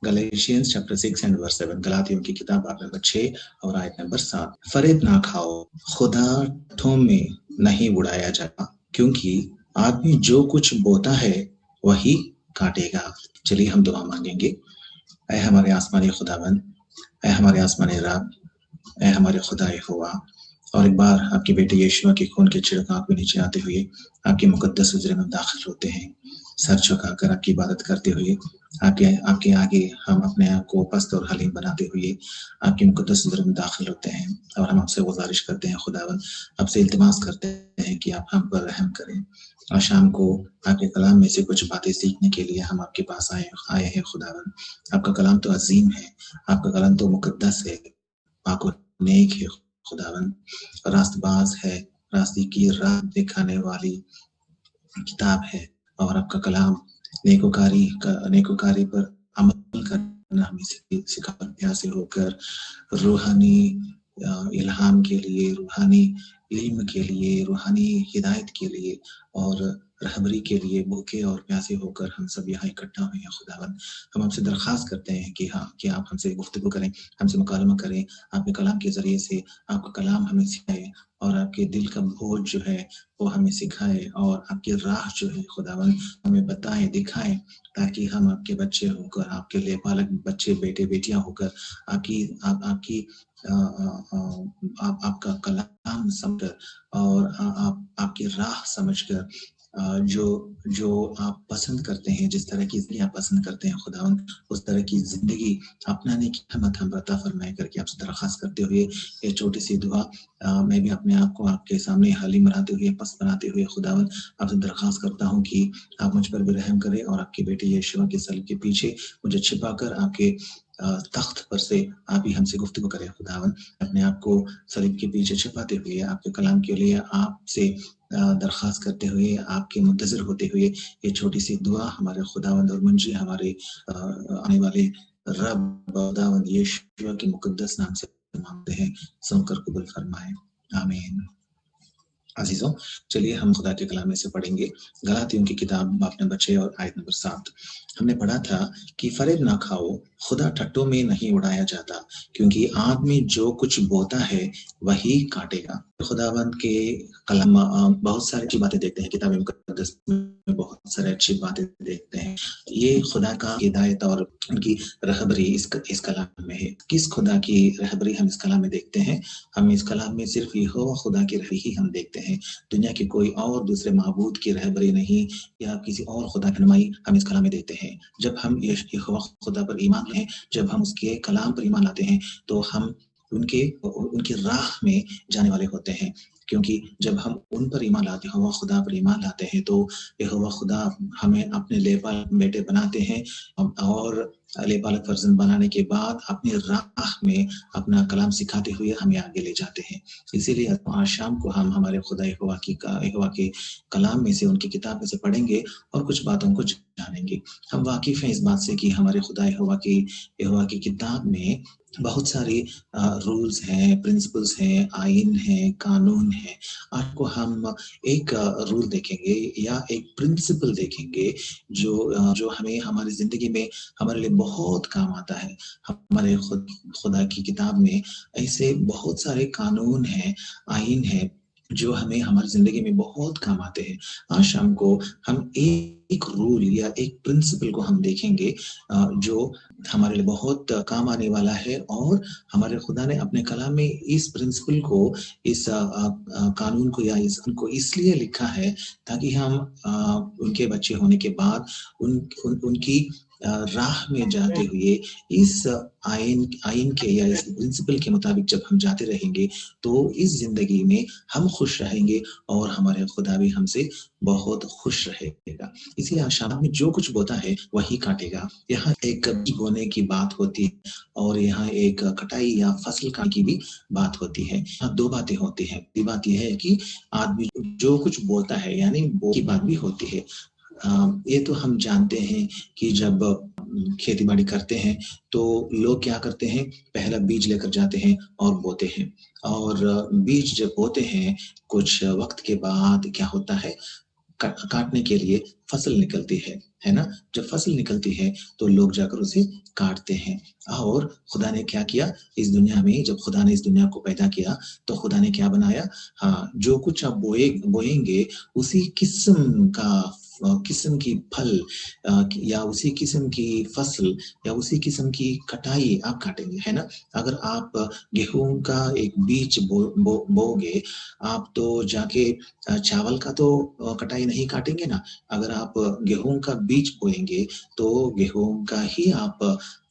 Galatians chapter 6 and verse 7, गलातियों की किताब बाब नंबर 6 और आयत नंबर 7। फरेब ना खाओ, खुदा ठों में नहीं उड़ाया जाता, क्योंकि आदमी जो कुछ बोता है वही काटेगा। चलिए हम दुआ मांगेंगे। ऐ हमारे आसमानी खुदावन, ऐ हमारे आसमानी रब, ऐ हमारे खुदा यहोवा, और एक बार आपके बेटे यीशु के खून के छिड़काव के नीचे आते हुए आपके मुकद्दस हुजरे में दाखिल होते हैं, सर झुकाकर आपकी इबादत करते हुए आपके आगे हम अपने आप को पस्त और हलीम बनाते हुए आपके मुकद्दस हुजरे में दाखिल होते हैं। और हम आपसे गुजारिश करते हैं खुदावन, आपसे इल्तिमास करते हैं कि आप हम पर रहम करें। और शाम को आपके कलाम में से कुछ बातें सीखने के लिए हम आपके पास आए हैं खुदावन। आपका कलाम तो अजीम है, आपका कलाम तो मुकद्दस है, पाक और नेक है खुदावन, रास्तबाज है, रास्ते की राह दिखाने वाली किताब है। और आपका कलाम नेकोकारी पर अमल करना हमें सिखाकर प्यासे होकर रूहानी इल्हाम के लिए, रूहानी इल्म के लिए, रूहानी हिदायत के लिए और रहबरी के लिए भूखे और प्यासे होकर हम सब यहाँ इकट्ठा हुए हैं खुदावन। हम आपसे दरख्वास्त करते हैं कि आप हमसे गुफ्तगू करें, हमसे मुकालमा करें, आपके कलाम के जरिए से आपका कलाम हमें सिखाए और आपके दिल का बोझ जो है वो हमें सिखाए और आपकी राह जो है खुदावन हमें बताएं, दिखाएं, ताकि हम आपके बच्चे होकर, आपके लिए पालक बच्चे, बेटे बेटियां होकर आपकी आपका कलाम समझकर और आपकी राह समझकर जो जो आप पसंद करते हैं, जिस तरह की जिंदगी आप पसंद करते हैं खुदावन, उस तरह की जिंदगी अपनाने की हिम्मत हम अता फरमाए करके आपसे दरख्वास्त करते हुए ये छोटी सी दुआ मैं भी अपने आप को आपके सामने हलीम बनाते हुए, पस्त बनाते हुए खुदावन आपसे दरख्वास्त करता हूँ कि आप मुझ पर भी रहम करें और आपके बेटे यीशु के सलीब के पीछे मुझे छिपाकर आपके तख्त पर से आप ही हमसे गुफ्तगू करें खुदावन। अपने आप को सलीब के पीछे छिपाते हुए आपके कलाम के लिए आपसे दरख्वास्त करते हुए, आपके मुंतज़िर होते हुए ये छोटी सी दुआ हमारे खुदावंद और मुंजी हमारे आने वाले रब खुदावंद यीशु के मुकद्दस नाम से मांगते हैं, सुनकर कबूल फरमाएं, आमीन। अजीजों, चलिए हम खुदा के कलाम में से पढ़ेंगे गलातियों की किताब बाब नंबर 6 और आयत नंबर 7। हमने पढ़ा था कि फरेब ना खाओ, खुदा ठट्टों में नहीं उड़ाया जाता, क्योंकि आदमी जो कुछ बोता है वही काटेगा। खुदावंद के कलाम बहुत सारी अच्छी बातें देखते हैं, किताब मुकद्दस में बहुत सारी अच्छी बातें देखते हैं। ये खुदा का हिदायत और उनकी रहबरी इस कलाम में है। किस खुदा की रहबरी हम इस कलाम में देखते हैं? हम इस कलाम में सिर्फ यहोवा खुदा की रहबरी ही हम देखते हैं। दुनिया के कोई और दूसरे माबूद की रहबरी नहीं या किसी और खुदा की रहनुमाई हम इस कलाम में देखते हैं। जब हम यहोवा खुदा पर ईमान लाते हैं, जब हम उसके कलाम पर ईमान लाते हैं, तो हम उनकी राह में जाने वाले होते हैं। क्योंकि जब हम उन पर ईमान लाते हैं, यहोवा खुदा पर ईमान लाते हैं, तो यहोवा खुदा हमें अपने लेपालक बेटे बनाते हैं और लेपालक फर्जंद बनाने के बाद अपनी राह में अपना कलाम सिखाते हुए हमें आगे ले जाते हैं। इसीलिए आज शाम को हम हमारे खुदा यहोवा के कलाम में से, उनकी किताब में से पढ़ेंगे और कुछ बातों को जानेंगे। हम वाकिफ हैं इस बात से कि हमारे खुदा यहोवा की किताब में बहुत सारी रूल्स हैं, प्रिंसिपल्स हैं, आइन है, कानून है। आज को हम एक रूल देखेंगे या एक प्रिंसिपल देखेंगे जो हमें हमारी जिंदगी में हमारे लिए बहुत काम आता है। हमारे खुदा की किताब में ऐसे बहुत सारे कानून हैं, आइन है, जो हमें हमारी जिंदगी में बहुत काम आते हैं। आज शाम को हम एक रूल या एक प्रिंसिपल को हम देखेंगे जो हमारे लिए बहुत काम आने वाला है और हमारे खुदा ने अपने कलाम में इस प्रिंसिपल को, इस कानून को या उनको इसलिए लिखा है ताकि हम उनके बच्चे होने के बाद उनकी राह में जाते हुए इस आइन के या इस प्रिंसिपल के मुताबिक जब हम जाते रहेंगे तो इस जिंदगी में हम खुश रहेंगे और हमारे खुदा भी हमसे बहुत खुश रहेगा। इसीलिए शाम में जो कुछ बोता है वही काटेगा। यहाँ एक बीज बोने की बात होती है और यहाँ एक कटाई या फसल काटने की भी बात होती है। यहाँ दो बातें होती हैं। पहली बात यह है कि आदमी जो कुछ बोता है यानी बो की बात भी होती है। ये तो हम जानते हैं कि जब खेती बाड़ी करते हैं तो लोग क्या करते हैं, पहला बीज लेकर जाते हैं और बोते हैं, और बीज जब बोते हैं कुछ वक्त के बाद क्या होता है, काटने के लिए फसल निकलती है ना? जब फसल निकलती है तो लोग जाकर उसे काटते हैं। और खुदा ने क्या किया इस दुनिया में, जब खुदा ने इस दुनिया को पैदा किया तो खुदा ने क्या बनाया? हाँ, जो कुछ आप बोएंगे उसी किस्म की फल या उसी किस्म की फसल या उसी किस्म की कटाई आप काटेंगे, है ना? अगर आप गेहूँ का एक बीज बोओगे, आप तो जाके चावल का तो कटाई नहीं काटेंगे ना। अगर आप गेहूँ का बीज बोएंगे तो गेहूँ का ही आप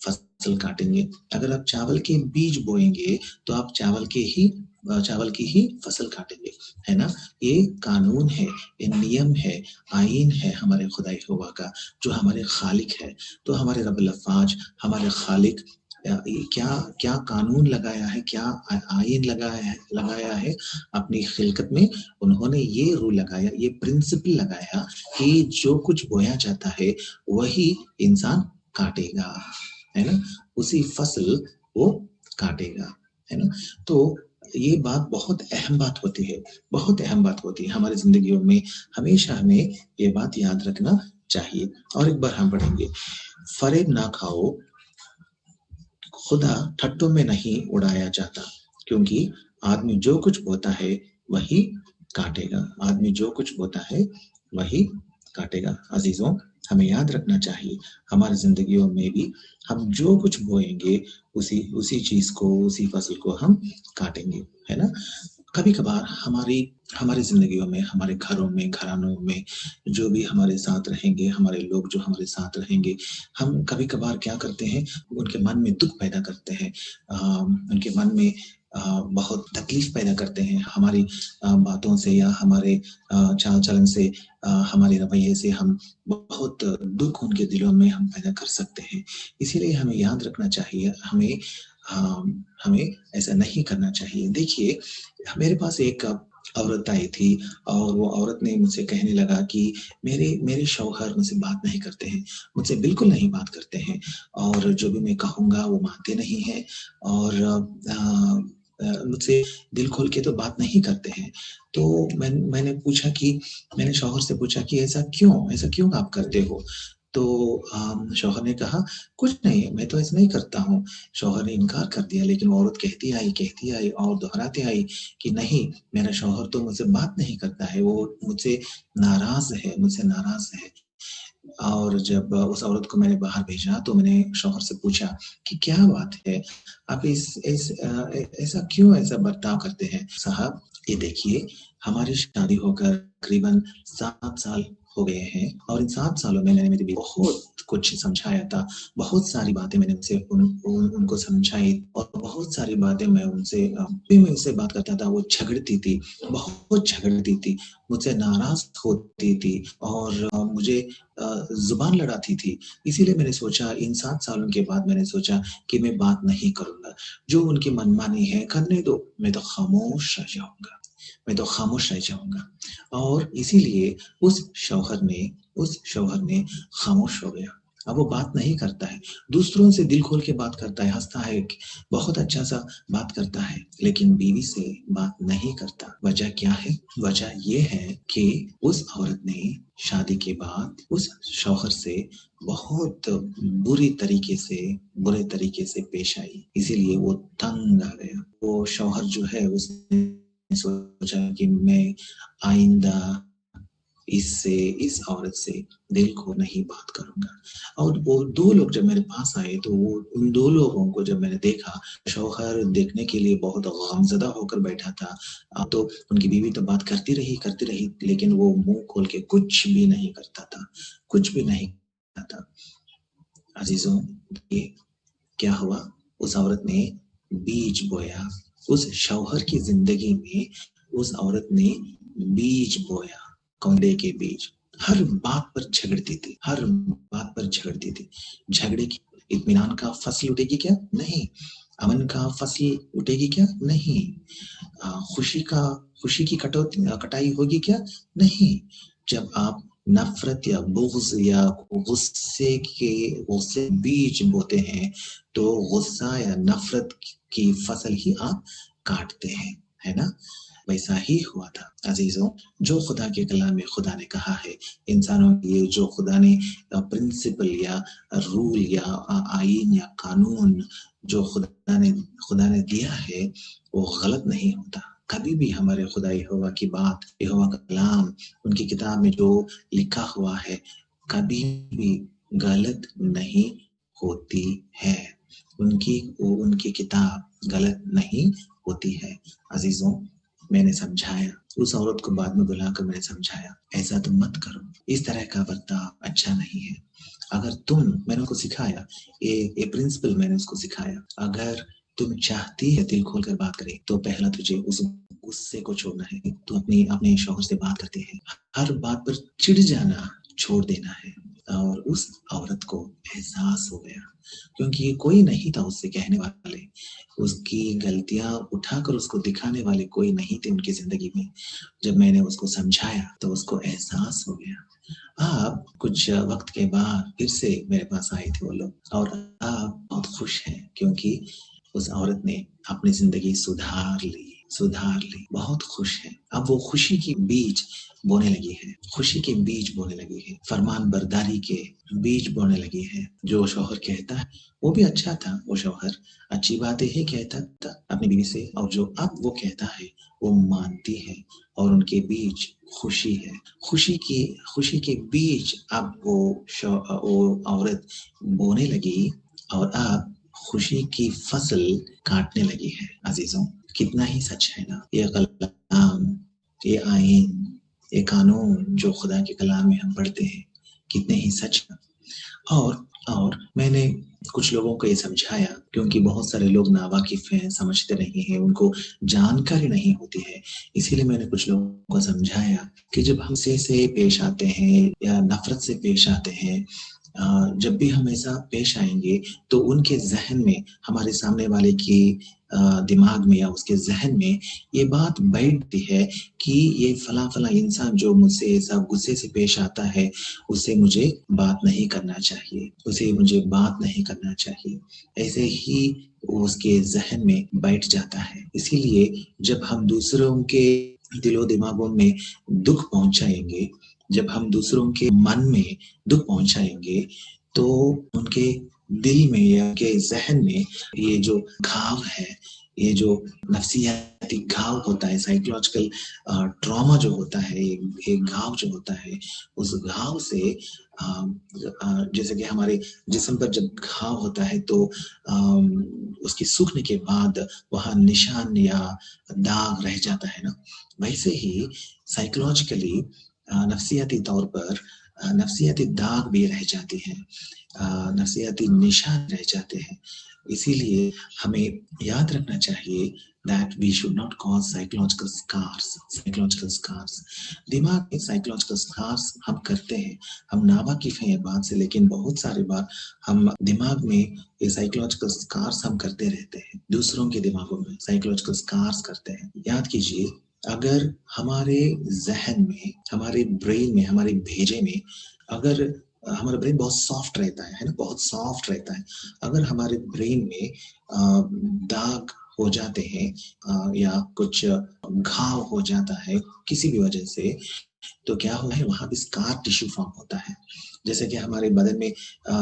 फसल काटेंगे। अगर आप चावल के बीज बोएंगे तो आप चावल की ही फसल काटेंगे, है ना? ये कानून है, ये नियम है, आईन है हमारे खुदा यहोवा का, जो हमारे खालिक है। तो हमारे रब्बुल अफ़्फ़ाज, हमारे खालिक ये क्या क्या कानून लगाया है, क्या आईन लगाया है अपनी खिलकत में। उन्होंने ये रूल लगाया, ये प्रिंसिपल लगाया कि जो कुछ बोया जाता है वही इंसान काटेगा, है ना? उसी फसल वो काटेगा, है ना? तो ये बात बहुत अहम बात होती है, बहुत अहम बात होती है हमारी ज़िंदगियों में। हमेशा हमें ये बात याद रखना चाहिए। और एक बार हम पढ़ेंगे, फ़रेब ना खाओ, खुदा ठट्टों में नहीं उड़ाया जाता, क्योंकि आदमी जो कुछ बोता है वही काटेगा। आदमी जो कुछ बोता है वही काटेगा। अजीजों, हमें याद रखना चाहिए हमारी जिंदगियों में भी हम जो कुछ बोएंगे उसी उसी चीज को, उसी फसल को हम काटेंगे, है ना? कभी कभार हमारी हमारी जिंदगियों में, हमारे घरों में, घरानों में जो भी हमारे साथ रहेंगे, हमारे लोग जो हमारे साथ रहेंगे, हम कभी कभार क्या करते हैं, उनके मन में दुख पैदा करते हैं, उनके मन में बहुत तकलीफ पैदा करते हैं हमारी बातों से या हमारे चाल चलन से, हमारे रवैये से हम बहुत दुख उनके दिलों में हम पैदा कर सकते हैं। इसीलिए हमें याद रखना चाहिए, हमें ऐसा नहीं करना चाहिए। देखिए, मेरे पास एक औरत आई थी और वो औरत ने मुझसे कहने लगा कि मेरे मेरे शौहर मुझसे बात नहीं करते हैं, मुझसे बिल्कुल नहीं बात करते हैं और जो भी मैं कहूँगा वो मानते नहीं हैं और मुझसे दिल खोल के तो बात नहीं करते हैं। तो मैंने शौहर से पूछा कि ऐसा क्यों आप करते हो? तो शौहर ने कहा, "कुछ नहीं, मैं तो ऐसा नहीं करता हूँ।" शौहर ने इनकार कर दिया, लेकिन वो औरत कहती आई और दोहराती आई कि नहीं, मेरा शौहर तो मुझसे बात नहीं करता है, वो मुझसे नाराज़ है। और जब उस औरत को मैंने बाहर भेजा तो मैंने शौहर से पूछा कि क्या बात है? आप ऐसा बर्ताव करते हैं? साहब, ये देखिए, हमारी शादी होकर करीबन 7 साल हो गए हैं और इन 7 सालों में मैंने मेरी बीवी को बहुत कुछ समझाया था। बहुत सारी बातें मैंने उनको समझाई और बहुत सारी बातें मैं भी मैं उससे बात करता था, वो झगड़ती थी, बहुत झगड़ती थी, मुझसे नाराज़ होती थी और मुझे ज़ुबान लड़ाती थी। इसीलिए मैंने सोचा, इन 7 सालों के बाद मैंने सोचा कि मैं बात नहीं करूँगा। जो उनकी मनमानी है करने दो, मैं तो खामोश रह जाऊँगा। और इसीलिए उस शौहर ने खामोश हो गया। अब वो बात नहीं करता है, दूसरों से दिल खोल के बात करता है, हँसता है, बहुत अच्छा-सा बात करता है, लेकिन बीवी से बात नहीं करता। वजह क्या है? वजह ये है कि उस औरत ने शादी के बाद उस शौहर से बहुत बुरे तरीके से पेश आई। इसीलिए वो तंग आ गया। वो शौहर जो है उसने सोचा कि मैं आइंदा इस औरत से दिल को नहीं बात करूँगा। और वो 2 लोग जब मेरे पास आए तो वो उन 2 लोगों को जब मैंने देखा, शौहर देखने के लिए बहुत गमज़दा होकर बैठा था। तो उनकी बीवी तो बात करती रही, लेकिन वो मुँह खोल के कुछ भी नहीं करता था, कुछ भी नहीं करता था। अज़ीज़ों, ये क्या हुआ? उस औरत ने बीज बोया, उस शौहर की ज़िंदगी में उस औरत ने बीज बोया, कौंडे के बीज। हर बात पर झगड़ती थी, हर बात पर झगड़ती थी। झगड़े की इत्मीनान का फ़सल उठेगी क्या? नहीं। अमन का फ़सल उठेगी क्या? नहीं। खुशी की कटाई होगी क्या? नहीं। जब आप नफ़रत या बुग़्ज़ या गुस्से बीज बोते हैं, तो गुस्सा या नफ़रत की फ़सल ही आप काटते हैं, है ना? वैसा ही हुआ था अज़ीज़ों, जो खुदा के कलाम में खुदा ने कहा है, इंसानों के लिए जो खुदा ने प्रिंसिपल या रूल या आईन या कानून जो खुदा ने दिया है, वो गलत नहीं होता। कभी भी हमारे खुदा यहोवा की बात, यहोवा का कलाम, उनकी किताब में जो लिखा हुआ है, कभी भी गलत नहीं होती है। उनकी किताब गलत नहीं होती है। अज़ीज़ों, मैंने समझाया, उस औरत को बाद में बुलाकर मैंने समझाया, ऐसा तुम मत करो, इस तरह का बर्ताव अच्छा नहीं है। अगर मैंने उसको सिखाया, ये प्रिंसिपल मैंने उसको सिखाया, अगर तुम चाहती है दिल खोलकर बात करे, तो पहला तुझे उस गुस्से को छोड़ना है। तू अपने शौहर से बात करते हैं, हर बात पर चिढ़ जाना छोड़ देना है। और उस औरत को एहसास हो गया, क्योंकि ये कोई नहीं था उससे कहने वाले, उसकी गलतियां उठाकर उसको दिखाने वाले कोई नहीं थे उनकी जिंदगी में। जब मैंने उसको समझाया तो उसको एहसास हो गया। अब कुछ वक्त के बाद फिर से मेरे पास आए थे वो लोग, और अब बहुत खुश हैं, क्योंकि उस औरत ने अपनी जिंदगी सुधार ली, बहुत खुश है। अब वो खुशी की बीज बोने लगी है, खुशी के बीज बोने लगी है, फरमान बरदारी के बीज बोने लगी है। जो शौहर कहता है वो भी अच्छा था, वो शौहर अच्छी बातें ही कहता था अपनी बीवी से, और जो अब वो कहता है वो मानती है, और उनके बीच खुशी है। खुशी के बीज अब वो औरत बोने लगी, और अब खुशी की फसल काटने लगी है। अजीजों, कितना ही सच है ना ये कलाम, ये आईन, ये कानून जो खुदा के कलाम में हम पढ़ते हैं, कितने ही सच है। और मैंने कुछ लोगों को ये समझाया, क्योंकि बहुत सारे लोग नावाकिफ हैं, समझते नहीं हैं, उनको जानकारी नहीं होती है। इसीलिए मैंने कुछ लोगों को समझाया कि जब हम से पेश आते हैं या नफरत से पेश आते हैं, जब भी हम ऐसा पेश आएंगे, तो उनके जहन में, हमारे सामने वाले की दिमाग में या उसके जहन में ये बात बैठती है कि ये फला फला इंसान जो मुझसे ऐसा गुस्से से पेश आता है, उससे मुझे बात नहीं करना चाहिए। ऐसे ही वो उसके जहन में बैठ जाता है। इसीलिए जब हम दूसरों के दिलो दिमागों में दुख पहुंचाएंगे, जब हम दूसरों के मन में दुख पहुंचाएंगे, तो उनके दिल में या उनके जहन में ये जो घाव है, ये जो नफसियाती घाव होता है, साइकोलॉजिकल ट्रॉमा जो होता है, एक घाव जो होता है, उस घाव से जैसे कि हमारे जिस्म पर जब घाव होता है तो उसके सूखने के बाद वहाँ निशान या दाग रह जाता है ना, वैसे ही साइकोलॉजिकली नफसियाती तौर पर नफसियाती दाग भी रह जाते हैं, नफसियाती निशान रह जाते हैं। इसीलिए हमें याद रखना चाहिए that we should not cause psychological scars. दिमाग में psychological scars हम करते हैं, हम नावाकिफ हैं ये बात से, लेकिन बहुत सारी बार हम दिमाग में ये psychological scars हम करते रहते हैं, दूसरों के दिमागों में psychological scars करते हैं। याद कीजिए, अगर हमारे जहन में, हमारे ब्रेन में, हमारे भेजे में, अगर हमारा ब्रेन बहुत सॉफ्ट रहता है ना, बहुत सॉफ्ट रहता है। अगर हमारे ब्रेन में दाग हो जाते हैं या कुछ घाव हो जाता है किसी भी वजह से, तो क्या होता है, वहां पे स्कार टिश्यू फॉर्म होता है। जैसे कि हमारे बदन में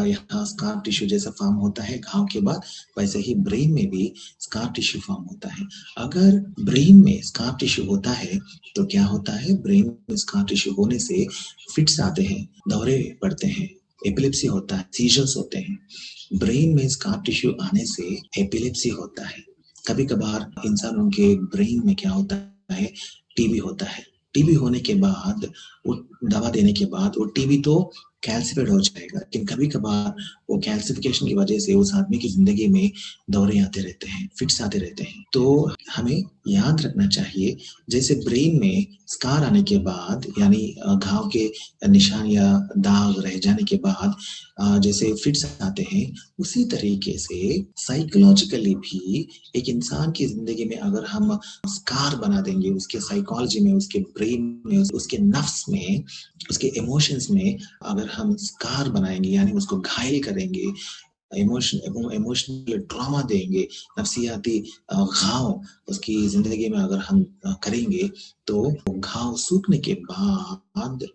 यहाँ स्कार टिश्यू जैसा फॉर्म होता है घाव के बाद, वैसे ही ब्रेन में भी स्कार टिश्यू फॉर्म होता है। अगर ब्रेन में स्कार टिश्यू होता है तो क्या होता है, ब्रेन में स्कार टिश्यू होने से फिट्स आते हैं, दौरे पड़ते हैं, एपिलेप्सी होता है, सीजर्स होते हैं। ब्रेन में स्कार टिश्यू आने से एपिलेप्सी होता है। कभी कभार इंसानों के ब्रेन में क्या होता है, टीबी होता है। टीबी होने के बाद, वो दवा देने के बाद वो टीबी तो कैल्सिफाइड हो जाएगा, लेकिन कभी कभार वो कैल्सिफिकेशन की वजह से उस आदमी की जिंदगी में दौरे आते रहते हैं, फिट्स आते रहते हैं। तो हमें याद रखना चाहिए, जैसे ब्रेन में स्कार आने के बाद, यानी घाव के निशान या दाग रह जाने के बाद जैसे फिट्स आते हैं, उसी तरीके से साइकोलॉजिकली भी एक इंसान की जिंदगी में अगर हम स्कार बना देंगे, उसके साइकोलॉजी में, उसके ब्रेन में, उसके नफ्स में, उसके इमोशंस में अगर हम स्कार बनाएंगे, यानी उसको घायल करेंगे, इमोशनल ट्रॉमा देंगे, नफ्सियाती घाव उसकी ज़िंदगी में अगर हम करेंगे, तो वो घाव सूखने के बाद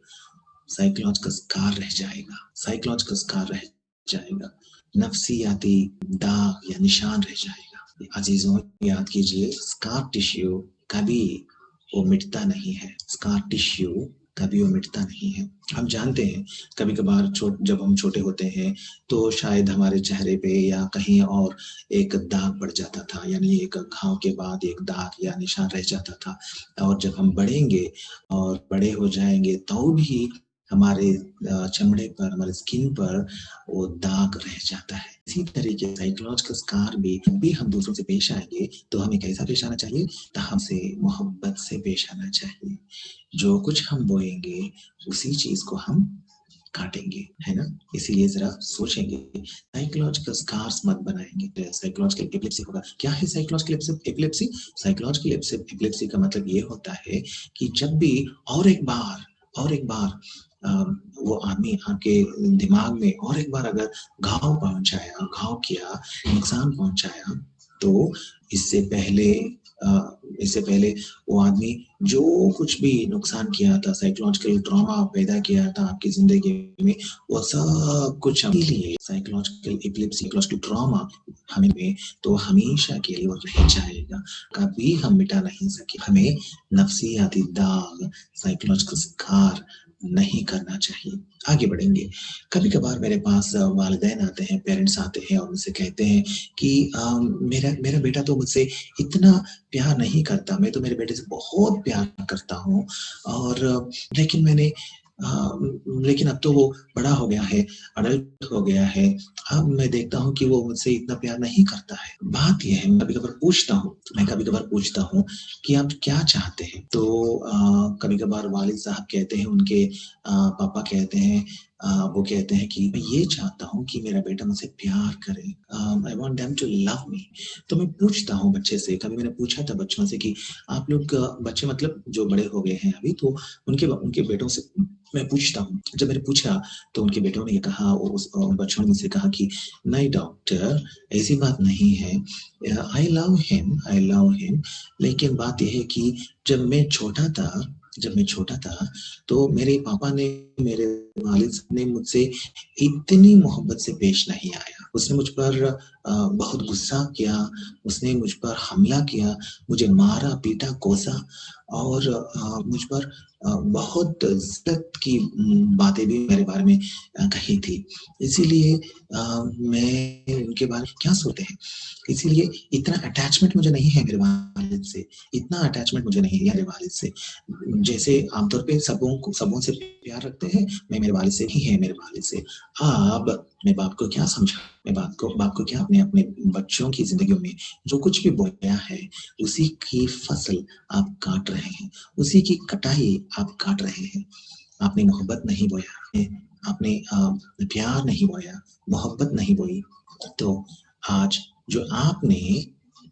साइकोलॉजिकल स्कार रह जाएगा, साइकोलॉजिकल स्कार रह जाएगा, नफ्सियाती दाग या निशान रह जाएगा। अजीजों, याद कीजिए, स्कार टिश्यू कभी वो मिटता नहीं है, स्कार टिश्यू कभी वो मिटता नहीं है। हम जानते हैं, कभी कभार जब हम छोटे होते हैं तो शायद हमारे चेहरे पे या कहीं और एक दाग पड़ जाता था, यानी एक घाव के बाद एक दाग या निशान रह जाता था। और जब हम बढ़ेंगे और बड़े हो जाएंगे तो भी हमारे चमड़े पर, हमारे स्किन पर वो दाग रह जाता है। इसी तरीके साइकोलॉजिकल स्कार भी हम दूसरों से पेश आएंगे तो हमें कैसा पेश आना चाहिए? हमसे मोहब्बत से पेश आना चाहिए। जो कुछ हम बोएंगे उसी चीज को हम काटेंगे, है ना? इसीलिए जरा सोचेंगे, साइकोलॉजिकल स्कार्स मत बनाएंगे। साइकोलॉजिकल एपिलेप्सी होगा। क्या है साइकोलॉजिकल एपिलेप्सी? साइकोलॉजिकल एपिलेप्सी का मतलब ये होता है कि जब भी और एक बार वो आदमी आपके दिमाग में और एक बार अगर घाव किया, नुकसान पहुंचाया, तो इससे पहले इससे पहले वो आदमी जो कुछ भी नुकसान किया था, साइकोलॉजिकल ट्रॉमा पैदा किया था आपकी जिंदगी में, वो सब कुछ लिए साइकोलॉजिकल एपिलेप्सी, साइकोलॉजिकल ट्रॉमा हमें तो हमेशा के लिए वो रह जाएगा, कभी हम मिटा नहीं सके। हमें नफ्सियाती दाग, साइकोलॉजिकल स्कार नहीं करना चाहिए। आगे बढ़ेंगे। कभी कभार मेरे पास वालिदैन आते हैं, पेरेंट्स आते हैं और मुझसे कहते हैं कि मेरा मेरा बेटा तो मुझसे इतना प्यार नहीं करता, मैं तो मेरे बेटे से बहुत प्यार करता हूँ, और लेकिन अब तो वो बड़ा हो गया है, अडल्ट हो गया है, अब मैं देखता हूँ कि वो मुझसे इतना प्यार नहीं करता है। बात यह है, मैं कभी कभार पूछता हूँ कि आप क्या चाहते हैं? तो कभी कभार वालिद साहब कहते हैं, उनके पापा कहते हैं, वो कहते हैं कि मैं ये चाहता हूँ कि मेरा बेटा मुझसे प्यार करे, I want them to love me. तो मैं पूछता हूँ बच्चे से, कभी मैंने पूछा था बच्चों से कि आप लोग बच्चे मतलब जो बड़े हो गए हैं अभी, तो उनके उनके बेटों से मैं पूछता हूँ। जब मैंने पूछा तो उनके बेटों ने ये कहा, उन बच्चों ने मुझसे कहा कि नहीं डॉक्टर, ऐसी बात नहीं है, आई लव हिम, लेकिन बात यह है कि जब मैं छोटा था तो मेरे पापा ने, मेरे वालिद साहब ने मुझसे इतनी मोहब्बत से पेश नहीं आया। उसने मुझ पर बहुत गुस्सा किया, उसने मुझ पर हमला किया, मुझे मारा, पीटा, कोसा, और मुझ पर बहुत इज्जत की बातें भी मेरे बारे में कही थी। इसीलिए मैं उनके बारे में क्या सोचते हैं, इसीलिए इतना अटैचमेंट मुझे नहीं है मेरे वालिद से, इतना अटैचमेंट मुझे नहीं है मेरे वालिद से। जैसे आमतौर पे सबों से प्यार रखते हैं, मैं मेरे वालिद से ही है, मेरे वालिद से। अब मैं बाप को क्या समझा, मैं बाप को क्या, अपने अपने बच्चों की जिंदगियों में जो कुछ भी बोया है उसी की फसल आप काट रहे हैं, उसी की कटाई आप काट रहे हैं। आपने मोहब्बत नहीं बोया, आपने प्यार नहीं बोया, मोहब्बत नहीं बोई, तो आज जो आपने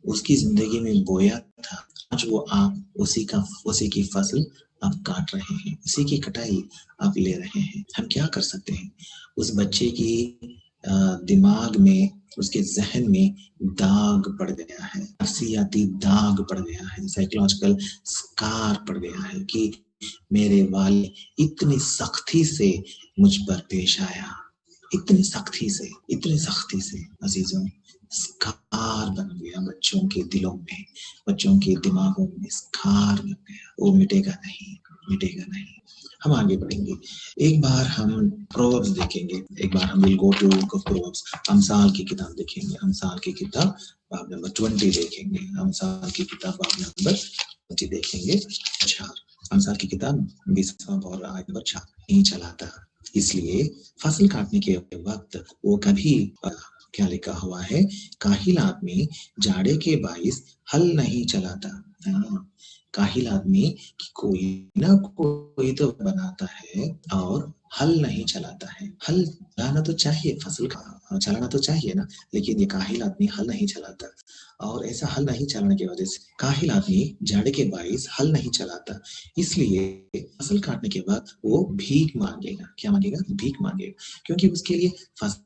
उसकी जिंदगी में बोया था, आज वो आप उसी की फसल आप काट रहे हैं, उसी की कटाई आप ले रहे हैं। हम क्या कर सकते हैं? उस बच्चे की दिमाग में, उसके जहन में दाग पड़ गया है, नफ्सियाती दाग पड़ गया है, साइकोलॉजिकल स्कार पड़ गया है कि मेरे वाले इतनी सख्ती से मुझ पर पेश आया, इतनी सख्ती से अजीजों, स्कार बन गया बच्चों के दिलों में, बच्चों के दिमागों में स्कार बन गया। वो मिटेगा नहीं, मिटेगा नहीं। हम आगे बढ़ेंगे। एक बार हम प्रोवर्ब्स देखेंगे, एक बार हम will go to book of proverbs. अमसाल की किताब देखेंगे, अमसाल की किताब बाब नंबर 20 देखेंगे, अमसाल की किताब बाब नंबर 20 देखेंगे। अमसाल की किताब 20वां और आयत नंबर 4 नहीं चलाता, इसलिए फसल काटने के वक्त वो कभी क्या लिखा हुआ है, काहिल आदमी जाड़े के बाइस हल नहीं चलाता। काहिल आदमी कि कोई ना कोई तो बनाता है और हल नहीं चलाता है। हल चलाना तो चाहिए, फसल का चलाना तो चाहिए ना, लेकिन ये काहिल आदमी हल नहीं चलाता, और ऐसा हल नहीं चलाने की वजह से काहिल आदमी जाड़े के बाइस हल नहीं चलाता, इसलिए फसल काटने के बाद वो भीख मांगेगा। क्या मांगेगा? भीख मांगेगा, क्योंकि उसके लिए फसल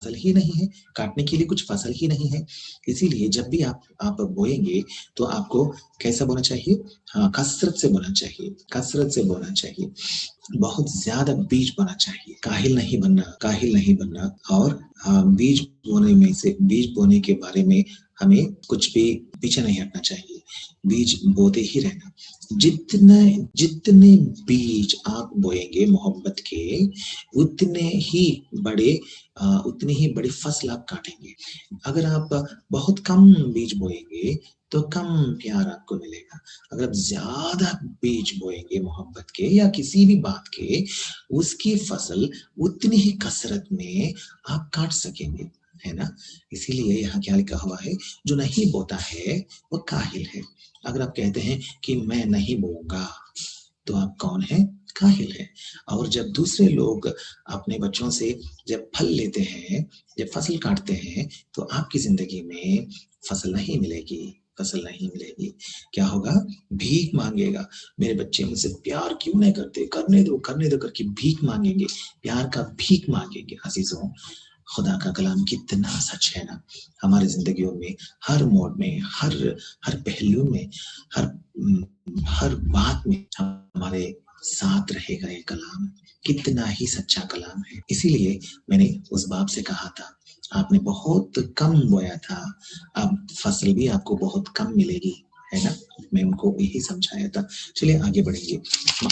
फसल ही नहीं है, काटने के लिए कुछ फसल ही नहीं है। इसीलिए जब भी आप बोएँगे तो आपको कैसा बोना चाहिए? हाँ, कसरत से बोना चाहिए, कसरत से बोना चाहिए। बहुत ज़्यादा बीज बोना चाहिए, काहिल नहीं बनना और बीज बोने के बारे में हमें कुछ भी पीछे नहीं हटना चाहिए, बीज बोते ही रहना। जितने जितने बीज आप बोएँगे मोहब्बत के, उतने ही उतनी ही बड़ी फसल आप काटेंगे। अगर आप बहुत कम बीज बोएँगे, तो कम प्यार आपको मिलेगा। अगर आप ज़्यादा बीज बोएँगे मोहब्बत के या किसी भी बात के, उसकी फसल उतनी ही कसरत में आप काट सकेंगे, है ना? इसीलिए यहाँ क्या लिखा हुआ है, जो नहीं बोता है, वो काहिल है। अगर आप कहते हैं कि मैं नहीं बोऊँगा, तो आप कौन हैं? काहिल हैं। और जब दूसरे लोग अपने बच्चों से जब फल लेते हैं, जब फसल काटते हैं, तो आपकी ज़िंदगी में फसल नहीं मिलेगी। क्या होगा? भीख माँगेगा, मेरे बच्चे मुझसे प्यार क्यों नहीं करते? करने दो करके भीख माँगेंगे, प्यार का भीख माँगेंगे। अज़ीज़ों, खुदा का कलाम कितना सच है ना, हमारी ज़िंदगियों में हर मोड़ में, हर पहलू में, हर हर बात में हमारे साथ रहेगा ये कलाम, कितना ही सच्चा कलाम है। इसीलिए मैंने उस बाप से कहा था, आपने बहुत कम बोया था, अब फसल भी आपको बहुत कम मिलेगी, है ना? मैं उनको यही समझाया था। चलिए आगे बढ़ेंगे।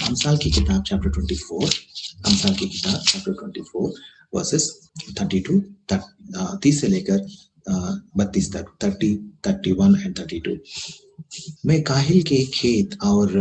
अम्साल की किताब चैप्टर 24 वर्सेस 30 से लेकर 32 तक, 30, 31 एंड 32। मैं काहिल के खेत और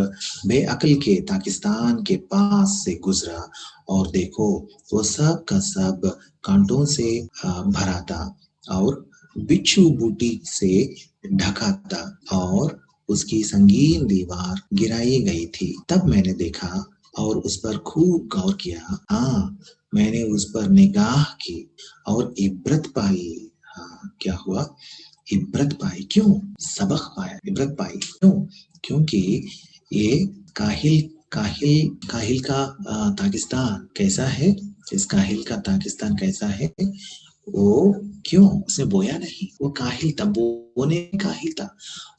बेअक्ल के पाकिस्तान के पास से गुजरा और देखो, वो सब का सब कांटों से भरा था और बिच्छू बूटी से ढका था और उसकी संगीन दीवार गिराई गई थी। तब मैंने देखा और उस पर खूब गौर किया। हाँ, मैंने उस पर निगाह की और इब्रत पाई। हाँ, क्या हुआ? इब्रत पाई। क्यों? सबक पाया, इब्रत पाई। क्यों? क्योंकि ये काहिल का पाकिस्तान कैसा है? इस काहिल का पाकिस्तान कैसा है? वो क्यों? उसने बोया नहीं, वो काहिल था, बोने काहिल था,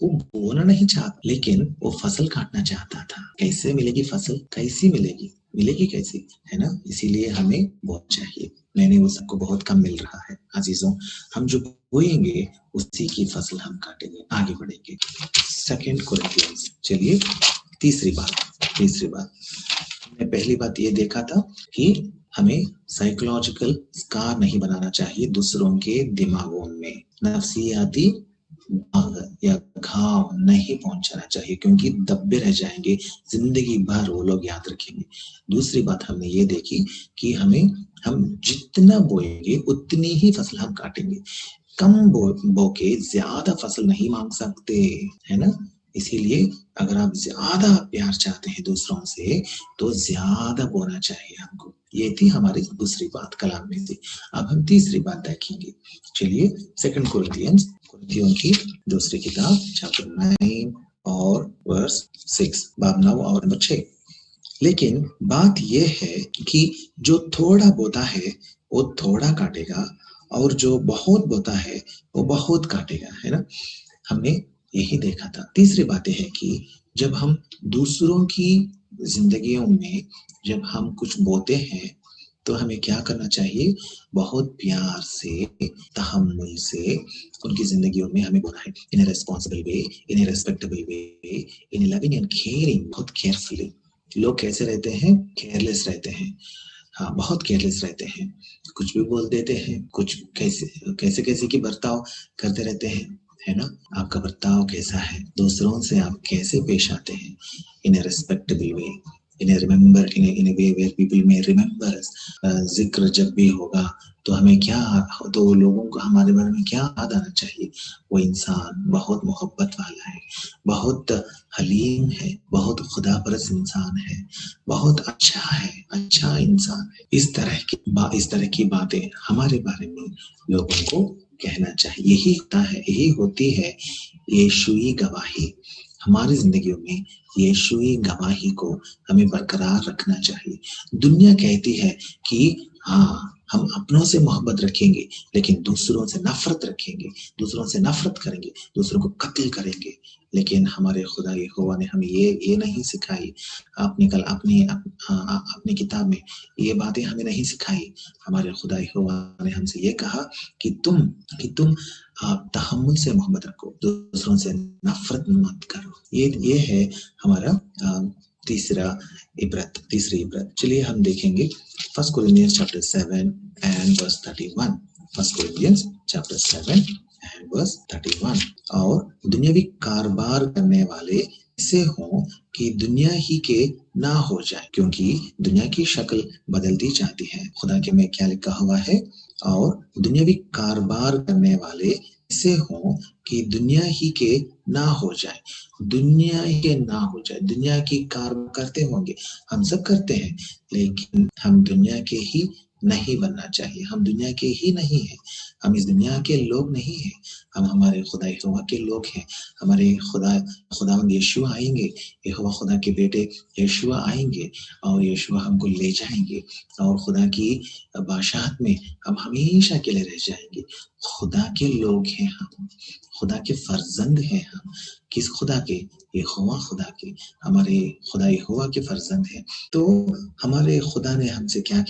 वो बोना नहीं चाहता, लेकिन वो फसल काटना चाहता था। कैसे मिलेगी फसल? कैसी मिलेगी कैसे? है ना? इसीलिए हमें बोना चाहिए। मैंने वो सबको बहुत कम मिल रहा है। अजीजों, हम जो बोएंगे उसी की फसल हम काटेंगे। आगे बढ़ेंगे। 2 कोरिन्थियंस, चलिए तीसरी बात हमने पहली बात ये देखा था कि हमें साइकोलॉजिकल स्कार नहीं बनाना चाहिए दूसरों के दिमागों में, नफसियाती दाग या घाव नहीं पहुंचाना चाहिए, क्योंकि दबे रह जाएंगे, जिंदगी भर वो लोग याद रखेंगे। दूसरी बात हमने ये देखी कि हम जितना बोएंगे उतनी ही फसल हम काटेंगे। कम बो के ज्यादा फसल नहीं मांग सकते, है ना? इसीलिए अगर आप ज्यादा प्यार चाहते हैं दूसरों से, तो ज्यादा बोना चाहिए हमको। ये थी हमारी दूसरी बात कलाम में से। अब हम तीसरी बात देखेंगे। चलिए 2 कुरिन्थियों की दूसरी किताब चैप्टर 9 और वर्स 6, बाब 9 और नंबर 6। लेकिन बात यह है कि जो थोड़ा बोता है वो थोड़ा काटेगा और जो बहुत बोता है वो बहुत काटेगा, है ना? हमने यही देखा था। तीसरी बात यह है कि जब हम दूसरों की जिंदगियों में जब हम कुछ बोते हैं, तो हमें क्या करना चाहिए? बहुत प्यार से, तहम्मुल से उनकी जिंदगियों में हमें बोलना है, in a responsible way, in a respectable way, in a loving and caring, बहुत केयरफुली। लोग कैसे रहते हैं? केयरलेस रहते हैं। हाँ, बहुत केयरलेस रहते हैं, कुछ भी बोल देते हैं, कुछ कैसे की बर्ताव करते रहते हैं, है ना? आपका बर्ताव कैसा है? दूसरों से आप कैसे पेश आते हैं? In a respectable way, in a remember, in a way where people may remember us. जिक्र जब भी होगा तो हमें तो लोगों को हमारे बारे में क्या याद आना चाहिए? वो इंसान बहुत मोहब्बत वाला है, बहुत हलीम है, बहुत खुदापरस्त इंसान है, बहुत अच्छा है, अच्छा इंसान है। इस तरह की बातें हमारे बारे में लोगों को कहना चाहिए। यही होती है यीशुई गवाही। हमारी जिंदगियों में यीशुई गवाही को हमें बरकरार रखना चाहिए। दुनिया कहती है कि हाँ, हम अपनों से मोहब्बत रखेंगे लेकिन दूसरों से नफरत रखेंगे, दूसरों से नफरत करेंगे, दूसरों को कत्ल करेंगे। लेकिन हमारे खुदा यहोवा ने हमें ये नहीं सिखाई। अपनी किताब में ये बातें हमें नहीं सिखाई। हमारे खुदा यहोवा ने हमसे ये कहा कि तुम तहम्मुल से मोहब्बत रखो, दूसरों से नफरत मत करो। ये है हमारा तीसरी इबरत। चलिए हम देखेंगे 1 Corinthians chapter 7 and verse 31। 1 Corinthians chapter 7 and verse 31। और दुनियावी कारोबार करने वाले ऐसे हों कि दुनिया ही के ना हो जाए, क्योंकि दुनिया की शक्ल बदलती जाती है। खुदा के में क्या लिखा हुआ है? और दुनियावी कारोबार करने वाले ऐसे हों कि दुनिया ही के ना हो जाए, दुनिया ही के ना हो जाए। दुनिया की कारोबार करते होंगे, हम सब करते हैं, लेकिन हम दुनिया के ही नहीं बनना चाहिए। हम दुनिया के ही नहीं हैं, हम इस दुनिया के लोग नहीं हैं। हम हमारे खुदा यहोवा के लोग हैं। हमारे खुदावंद यीशु आएंगे, यहोवा खुदा के बेटे यीशुआ आएंगे और यीशुआ हमको ले जाएंगे और खुदा की बादशाहत में हम हमेशा के लिए रह जाएंगे। खुदा के लोग हैं हम, खुदा के फर्जंद हैं हम। किस खुदा के? यहोवा खुदा के। हमारे खुदा यहोवा के फर्जंद हैं। तो हमारे खुदा ने हमसे क्या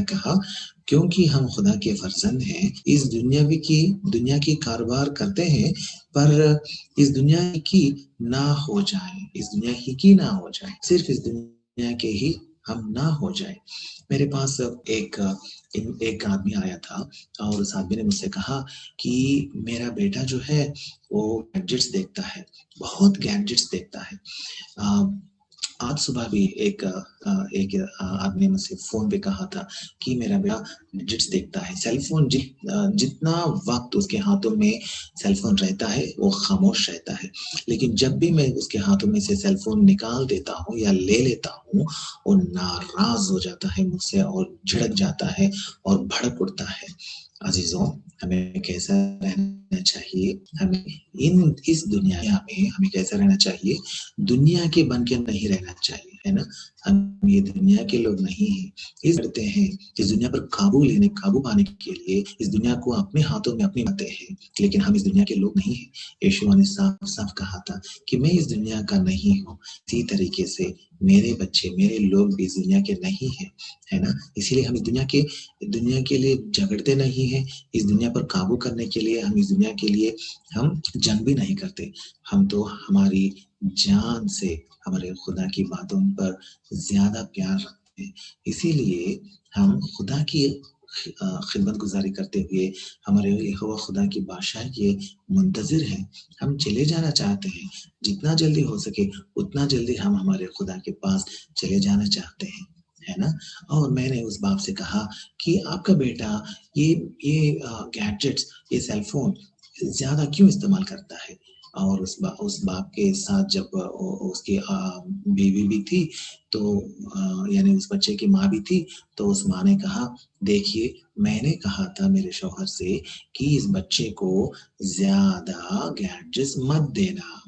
कहा? क्योंकि हम खुदा के फर्जंद हैं, इस दुनिया की कारोबार करते हैं, पर इस दुनिया की ना हो जाए, इस दुनिया ही की ना हो जाए, सिर्फ इस दुनिया के ही हम ना हो जाए। मेरे पास एक आदमी आया था और उस आदमी ने मुझसे कहा कि मेरा बेटा जो है वो गैजेट्स देखता है, बहुत गैजेट्स देखता है। आज सुबह भी एक आदमी ने मुझसे फोन पे कहा था कि मेरा बेटा गैजेट्स देखता है। सेलफोन जितना वक्त उसके हाथों में सेलफोन रहता है वो खामोश रहता है, लेकिन जब भी मैं उसके हाथों में से सेलफोन निकाल देता हूँ या ले लेता हूँ, वो नाराज हो जाता है मुझसे और झिड़क जाता है और भड़क उठता है। अजीजों, हमें कैसा रहना चाहिए? हमें इस दुनिया में हमें कैसा रहना चाहिए? दुनिया के बन के नहीं रहना चाहिए, है ना? हम ये दुनिया के लोग नहीं हैं। इस करते हैं इस दुनिया पर काबू पाने के लिए इस दुनिया को अपने हाथों में अपनी बातें हैं, लेकिन हम इस दुनिया के लोग नहीं हैं। यीशु ने साफ साफ कहा था कि मैं इस दुनिया का नहीं हूँ। इसी तरीके से मेरे बच्चे, मेरे लोग भी इस दुनिया के नहीं हैं, है ना? इसीलिए हम इस दुनिया के लिए झगड़ते नहीं हैं। इस दुनिया पर काबू करने के लिए हम इस दुनिया के लिए हम जंग भी नहीं करते। हम तो हमारी जान से हमारे खुदा की बातों पर ज्यादा प्यार रखते हैं। इसीलिए हम खुदा की खिदमत गुजारी करते हुए हमारे यहोवा खुदा की बादशाह के मुंतजिर हैं। हम चले जाना चाहते हैं, जितना जल्दी हो सके उतना जल्दी हम हमारे खुदा के पास चले जाना चाहते हैं, है ना? और मैंने उस बाप से कहा कि आपका बेटा ये गैजेट्स, ये सेलफोन ज्यादा क्यों इस्तेमाल करता है? और उस बाप के साथ जब उसकी बीवी भी थी, तो यानी उस बच्चे की माँ भी थी, तो उस माँ ने कहा, देखिए मैंने कहा था मेरे शौहर से कि इस बच्चे को ज्यादा गैजेट्स मत देना,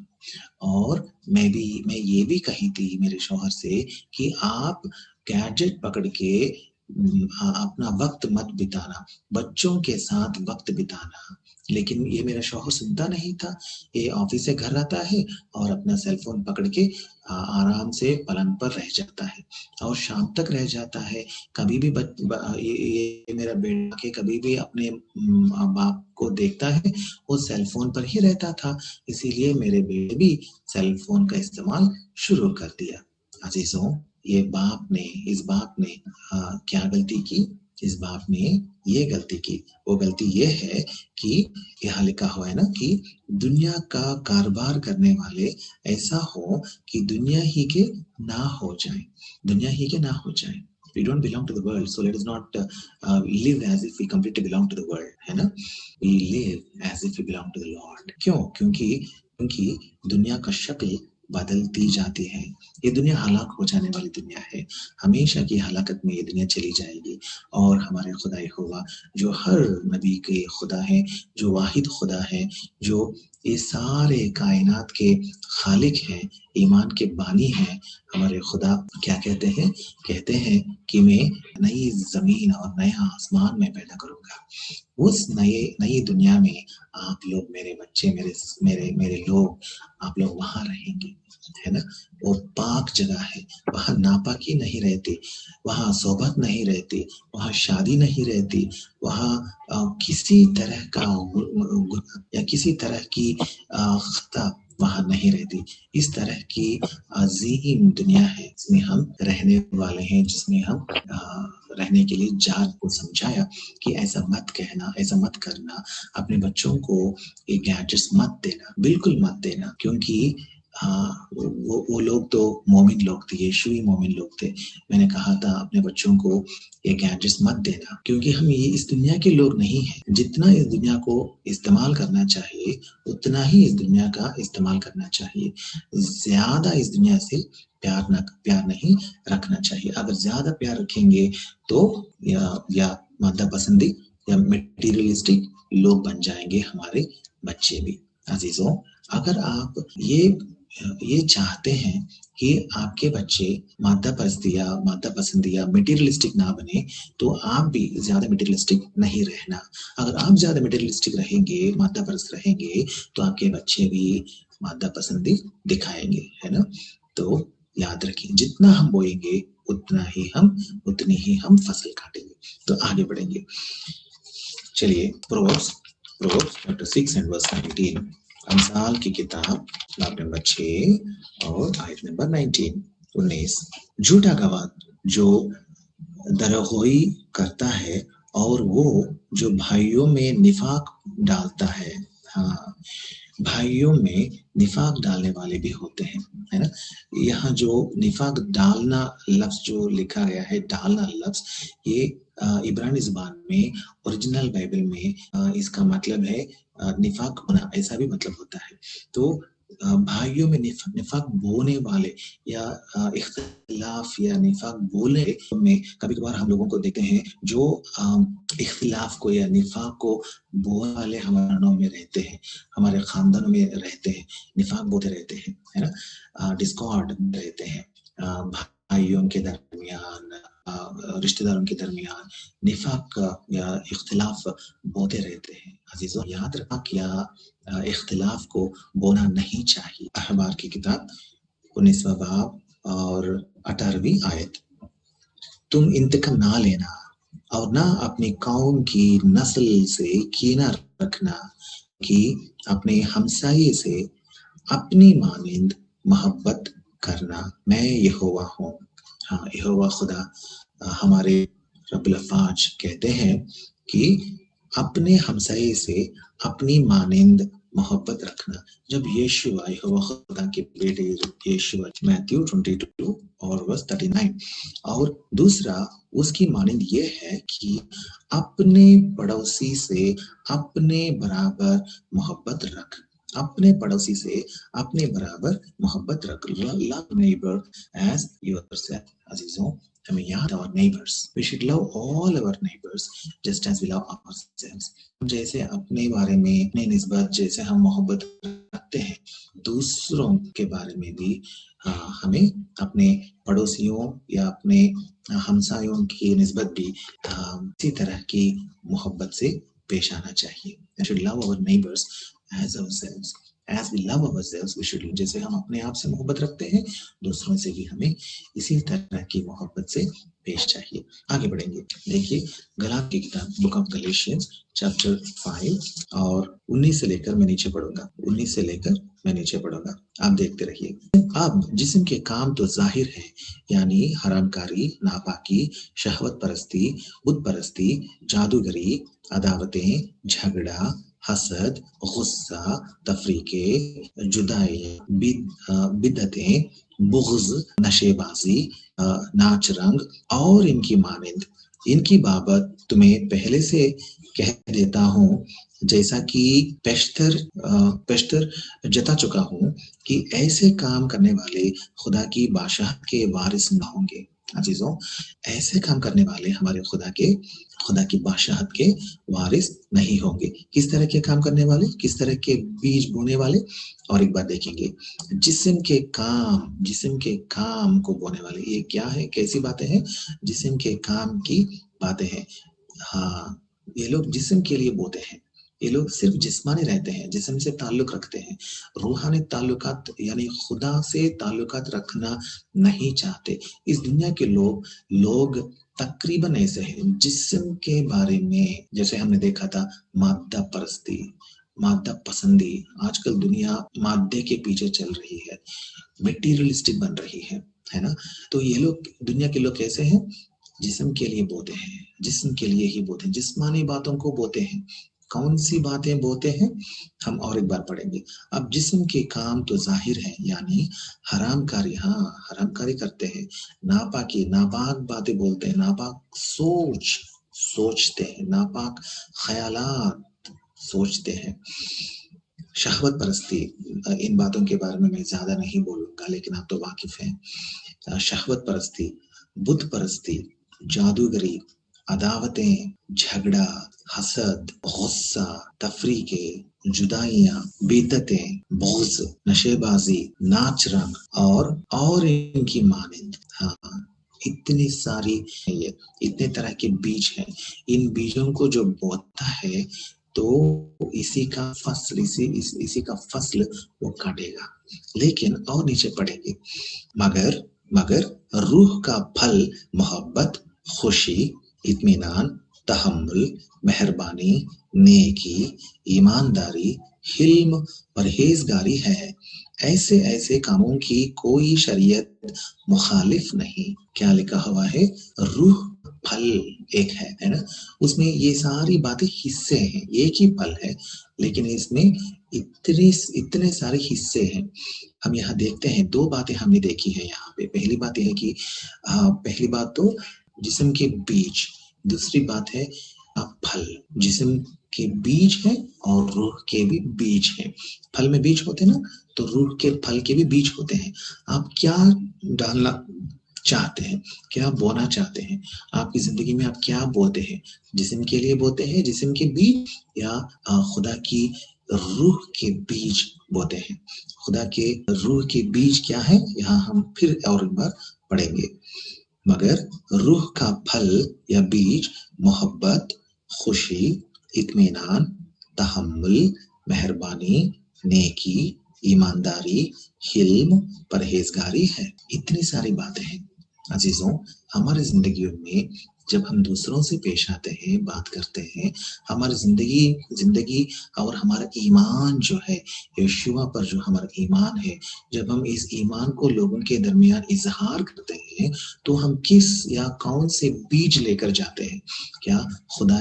और मैं ये भी कही थी मेरे शौहर से कि आप गैजेट पकड़ के अपना वक्त मत बिताना, बच्चों के साथ वक्त बिताना। लेकिन ये मेरा शौहर सुनता नहीं था। ये ऑफिस से घर आता है और अपना सेलफोन पकड़ के आराम से पलंग पर रह जाता है और शाम तक रह जाता है। कभी भी ये मेरा बेटा के कभी भी अपने बाप को देखता है, वो सेलफोन पर ही रहता था। इसीलिए मेरे बेटे भी सेलफोन का इस्तेमाल शुरू कर दिया। अजीजों, इस बाप ने क्या गलती की? इस बाप ने ये गलती की। वो गलती ये है कि यहाँ लिखा हुआ है ना कि दुनिया का कारोबार करने वाले ऐसा हो कि दुनिया ही के ना हो जाए, दुनिया ही के ना हो जाए। We don't belong to the world, so let us not live as if we completely belong to the world, है ना? We live as if we belong to the Lord. क्यों? क्योंकि दुनिया का शक्ल बदलती जाती है। ये दुनिया हलाक हो जाने वाली दुनिया है, हमेशा की हलाकत में ये दुनिया चली जाएगी। और हमारे खुदा यहोवा जो हर नबी के खुदा है, जो वाहिद खुदा है, जो ये सारे कायनात के खालिक हैं, ईमान के बानी हैं, हमारे खुदा क्या कहते हैं? कहते हैं कि मैं नई ज़मीन और नया आसमान मैं पैदा करूँगा। उस नई दुनिया में आप लोग मेरे बच्चे, मेरे मेरे लोग, आप लोग वहाँ रहेंगे, है ना? वो पाक जगह है, वहाँ नापाकी नहीं रहती, वहाँ सोबत नहीं रहती, वहाँ शादी नहीं रहती, वहाँ किसी तरह का या किसी तरह की खता वहाँ नहीं रहती। इस तरह की अजीम दुनिया है जिसमें हम रहने वाले हैं, जिसमें हम रहने के लिए जात को समझाया कि ऐसा मत कहना, ऐसा मत करना, अपने बच्चों को ये गैजेट्स मत देना, बिल्कुल मत देना, क्योंकि वो लोग तो मोमिन लोग थे, यीशु ही मोमिन लोग थे। मैंने कहा था अपने बच्चों को ये गैजेट्स मत देना, क्योंकि हम ये इस दुनिया के लोग नहीं हैं। जितना इस दुनिया को इस्तेमाल करना चाहिए, उतना ही इस दुनिया का इस्तेमाल करना चाहिए। ज़्यादा इस दुनिया से प्यार नहीं रखना चाहिए। अगर ज़्यादा प्यार रखेंगे तो या मादा पसंदी या मटेरियलिस्टिक लोग बन जाएँगे हमारे बच्चे भी। अज़ीज़ों, अगर आप ये चाहते हैं कि आपके बच्चे मादा पसंदी या मटेरियलिस्टिक ना बने, तो आप भी ज़्यादा मटेरियलिस्टिक नहीं रहना। अगर आप ज़्यादा मटेरियलिस्टिक रहेंगे, मादा परस्त रहेंगे, तो आपके बच्चे भी मादा पसंदी दिखाएँगे, है ना? तो याद रखिए, जितना हम बोएँगे, उतनी ही हम फसल काटेंगे। तो आगे बढ़ेंगे। चलिए प्रोवर्ब्स चैप्टर 6 एंड वर्स 19, अमसाल की किताब बाब नंबर 6 और आयत नंबर 19। झूठा गवाह जो दरोगोई करता है और वो जो भाइयों में निफाक डालता है, हाँ, भाइयों में निफाक डालने वाले भी होते हैं, है ना? यहाँ जो निफाक डालना लफ्ज जो लिखा गया है, डालना लफ्ज, ये इब्रानी ज़ुबान में, ओरिजिनल बाइबल में इसका मतलब है निफाक होना, ऐसा भी मतलब होता है। तो भाइयों में निफाक बोने वाले या इख्तिलाफ या निफाक बोले में कभी-कभार हम लोगों को देखते हैं जो इख्तिलाफ को या निफाक को बोलने वाले हमारे घरों में रहते हैं, हमारे खानदानों में रहते हैं, निफाक बोलते रहते हैं, है ना? डिस्कॉर्ड रहते हैं, भाइयों के दरमियान, रिश्तेदारों के दरमियान निफाक या इख्तिलाफ बोते रहते हैं। अजीजों, याद रखना क्या इख्तिलाफ को बोना नहीं चाहिए। अहबार की किताब 19वां बाब और 18वीं आयत, तुम इंतकाम ना लेना और ना अपनी कौम की नस्ल से कीना रखना कि अपने हमसाये से अपनी मानिंद मोहब्बत करना, मैं यहोवा हूँ। हाँ, यहोवा खुदा हमारे रब्बुल अफ़ाज कहते हैं कि अपने हमसाये से अपनी मानिंद मोहब्बत रखना। जब यीशु यहोवा खुदा के बेटे यीशु, मैथ्यू 22 और वर्स 39, और दूसरा उसकी मानिंद ये है कि अपने पड़ोसी से अपने बराबर मोहब्बत रख, अपने पड़ोसी से अपने बराबर मोहब्बत रख। Love neighbour as yourself. अजीजों, हमें याद our neighbors, we should love all our neighbors just as we love ourselves। जैसे अपने बारे में, अपने निस्बत जैसे हम मोहब्बत रखते हैं, दूसरों के बारे में भी हमें अपने पड़ोसियों या अपने हमसायों की निस्बत भी इसी तरह की मोहब्बत से पेश आना चाहिए। We should love our neighbors as ourselves, as we love ourselves we should, जैसे हम अपने आप से मोहब्बत रखते हैं, दूसरों से भी हमें इसी तरह की मोहब्बत से पेश चाहिए। आगे बढ़ेंगे। देखिए गलात की किताब बुक ऑफ गैलेशियंस चैप्टर 5 और 19 से लेकर मैं नीचे पढ़ूंगा, 19 से लेकर मैं नीचे पढ़ूंगा, आप देखते रहिए। अब जिस्म के काम तो जाहिर है, यानी हरामकारी, नापाकी, शहवत परस्ती, बुत परस्ती, जादूगरी, अदावतें, झगड़ा, हसद, गुस्सा, तफरीके, जुदाई, बिदअतें, बुग़्ज़, नशेबाजी, नाच रंग और इनकी मानिंद, इनकी बाबत तुम्हें पहले से कह देता हूँ, जैसा कि पेशतर जता चुका हूँ कि ऐसे काम करने वाले खुदा की बादशाहत के वारिस न होंगे। अजीजों, ऐसे काम करने वाले हमारे खुदा की बादशाहत के वारिस नहीं होंगे। किस तरह के काम करने वाले, किस तरह के बीज बोने वाले? और एक बार देखेंगे, जिस्म के काम को बोने वाले। ये क्या है, कैसी बातें हैं? जिस्म के काम की बातें हैं। हाँ, ये लोग जिस्म के लिए बोते हैं। ये लोग सिर्फ जिस्मानी रहते हैं, जिस्म से ताल्लुक रखते हैं। रूहानी ताल्लुकात यानी खुदा से ताल्लुकात रखना नहीं चाहते। इस दुनिया के लोग तकरीबन ऐसे हैं, जिस्म के बारे में, जैसे हमने देखा था मादा परस्ती, मादा पसंदी। आजकल दुनिया मादे के पीछे चल रही है, मटेरियलिस्टिक बन रही है ना? तो ये लोग, दुनिया के लोग कैसे हैं? जिस्म के लिए बोते हैं, जिस्म के लिए ही बोते हैं, जिस्मानी बातों को बोते हैं। कौन सी बातें बोते हैं, हम और एक बार पढ़ेंगे। अब जिस्म के काम तो जाहिर है, यानी हरामकारी। हाँ, हरामकारी करते हैं, नापाकी, नापाक बातें बोलते हैं, नापाक सोचते हैं, नापाक ख्यालात सोचते हैं। शहवत परस्ती, इन बातों के बारे में मैं ज्यादा नहीं बोलूंगा, लेकिन आप तो वाकिफ हैं। शहवत परस्ती, बुत परस्ती, जादूगरी, अदावतें, झगड़ा, हसद, गुस्सा, तफरीके, जुदाइयां, बेदतें, बोझ, नशेबाजी, नाच रंग और इनकी मानिंद। हाँ, इतनी सारी, ये इतने तरह के बीज हैं। इन बीजों को जो बोता है, तो इसी का फसल वो काटेगा। लेकिन और नीचे पढ़ेंगे, मगर रूह का फल मोहब्बत, खुशी, इत्मीनान, तहम्मुल, मेहरबानी, नेकी, ईमानदारी, हिल्म, परहेजगारी है। ऐसे कामों की कोई शरीयत मुखालिफ नहीं। क्या लिखा हुआ है? रूह फल एक है ना? उसमें ये सारी बातें हिस्से हैं, एक ही फल है, लेकिन इसमें इतने सारे हिस्से हैं। हम यहाँ देखते हैं, दो बातें हमने देखी है यहाँ पे। पहली बात यह है कि पहली बात तो जिस्म के बीज, दूसरी बात है फल। जिस्म के बीज है और रूह के भी बीज है। फल में बीज होते हैं ना, तो रूह के फल के भी बीज होते हैं। आप क्या डालना चाहते हैं, क्या बोना चाहते हैं आपकी जिंदगी में? आप क्या बोते हैं? जिस्म के लिए बोते हैं, जिस्म के बीज, या खुदा की रूह के बीज बोते हैं? खुदा के रूह के बीज क्या है, यहाँ हम फिर और एक बार पढ़ेंगे। मगर रूह का फल या बीज मोहब्बत, खुशी, इत्मीनान, तहम्मुल, मेहरबानी, नेकी, ईमानदारी, हिल्म, परहेजगारी है। इतनी सारी बातें हैं अजीजों। हमारी जिंदगियों में जब हम दूसरों से पेश आते हैं, बात करते हैं, हमारी जिंदगी और हमारा ईमान जो है, यीशुआ पर जो हमारा ईमान है, जब हम इस ईमान को लोगों के दरमियान इजहार करते हैं, तो हम किस या कौन से बीज लेकर जाते हैं? क्या खुदा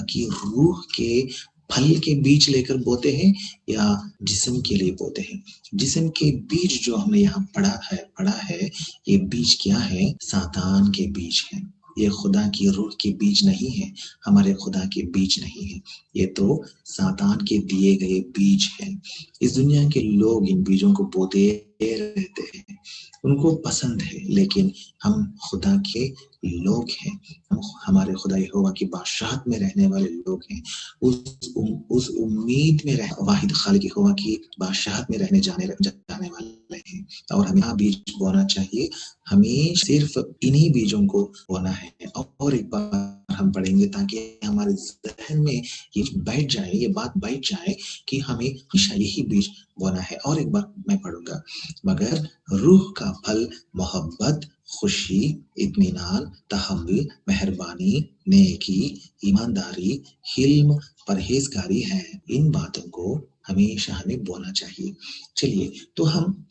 की रूह के फल के बीज लेकर बोते हैं, या जिस्म के लिए बोते हैं? जिस्म के बीज जो हमने यहाँ पढ़ा है, ये बीज क्या है? सातान के बीज है। ये खुदा की रूह के बीज नहीं है, हमारे खुदा के बीज नहीं है। ये तो सातान के दिए गए बीज हैं। इस दुनिया के लोग इन बीजों को बोते रहते हैं, उनको पसंद है, लेकिन हम खुदा के लोग हैं। हम हमारे खुदा यहोवा की बादशाहत में रहने वाले लोग हैं। उस उम्मीद में वाहिद खालिक यहोवा की बादशाहत में रहने जाने वाले हैं। और हमें यहाँ बीज बोना चाहिए, हमें सिर्फ इन्हीं बीजों को बोना है। और एक बार हम पढ़ेंगे ताकि हमारे ज़हन में ये बैठ जाए, ये बात बैठ जाए कि हमें हमेशा यही बीज बोना है। और एक बार मैं पढ़ूंगा, मगर रूह का फल मोहब्बत, खुशी, इत्मीनान, तहम्मुल, मेहरबानी, नेकी, ईमानदारी, हिल्म, परहेजगारी है। इन बातों को हमेशा हमें बोलना चाहिए। चलिए, तो हम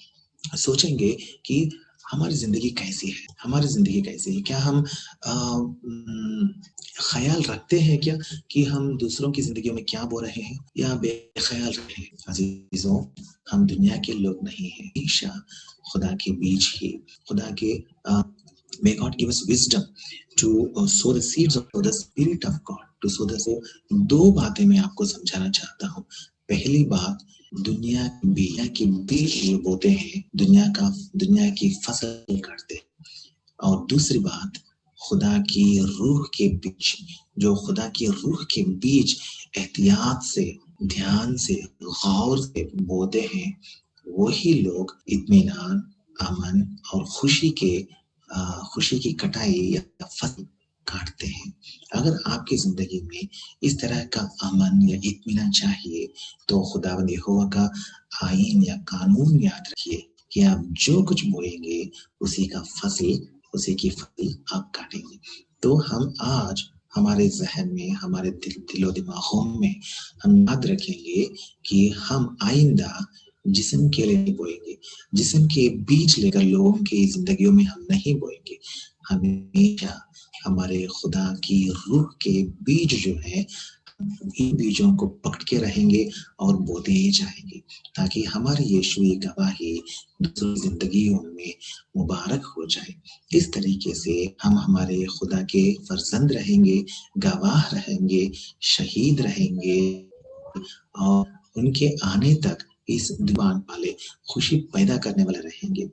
सोचेंगे कि हमारी जिंदगी कैसी है, हमारी जिंदगी कैसी है? क्या हम ख्याल रखते हैं क्या कि हम दूसरों की जिंदगियों में क्या बो रहे हैं, या बेख्याल रहे हैं? अजीजों, हम दुनिया के लोग नहीं हैं, हमेशा खुदा के बीच ही, खुदा के may God give us wisdom to sow the seeds of the spirit of God, to sow the so। दो बातें मैं आपको समझाना चाहता हूँ। पहली बात, दुनिया के बीज बोते हैं, दुनिया की फसल काटते हैं। और दूसरी बात, खुदा की रूह के बीच, जो खुदा की रूह के बीच एहतियात से, ध्यान से, गौर से बोते हैं, वही लोग इत्मीनान, अमन और खुशी की कटाई या फसल काटते हैं। अगर आपकी जिंदगी में इस तरह का अमन या इत्मीनान चाहिए, तो खुदावंद यहोवा का आईन या कानून याद रखिए कि आप जो कुछ बोएंगे उसी की फसल आप काटेंगे। तो हम आज हमारे जहन में, हमारे दिलो दिमागों में हम याद रखेंगे कि हम आइंदा जिस्म के लिए नहीं बोएंगे, जिस्म के बीज लेकर लोगों की जिंदगियों में हम नहीं बोएंगे। हमेशा हमारे खुदा की रूह के बीज जो है, इन बीजों को पकड़ के रहेंगे और बोते ही जाएंगे, ताकि हमारी यीशु की गवाही दूसरी जिंदगियों में मुबारक हो जाए। इस तरीके से हम हमारे खुदा के फर्जंद रहेंगे, गवाह रहेंगे, शहीद रहेंगे और उनके आने तक इस दीवान वाले खुशी पैदा करने वाले रहेंगे।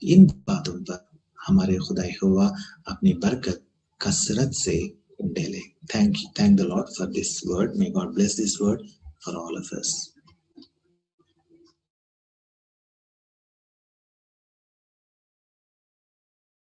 इन बातों पर हमारे खुदा यहोवा अपनी बरकत कसरत से डेले। Thank the Lord for this word. May God bless this word for all of us.